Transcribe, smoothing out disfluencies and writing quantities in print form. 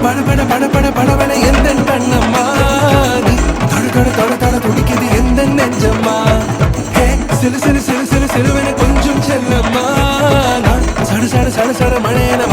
பட பட பட பட படவன எந்த கண்ணம்மா நீ தட தட தட தட துடிக்குது எந்த நெஞ்சம்மா ஹே சிலு சிலு சிலு சிலு சிலுவன கொஞ்சம் செல்லம்மா நான் சட சட சட சட மழையன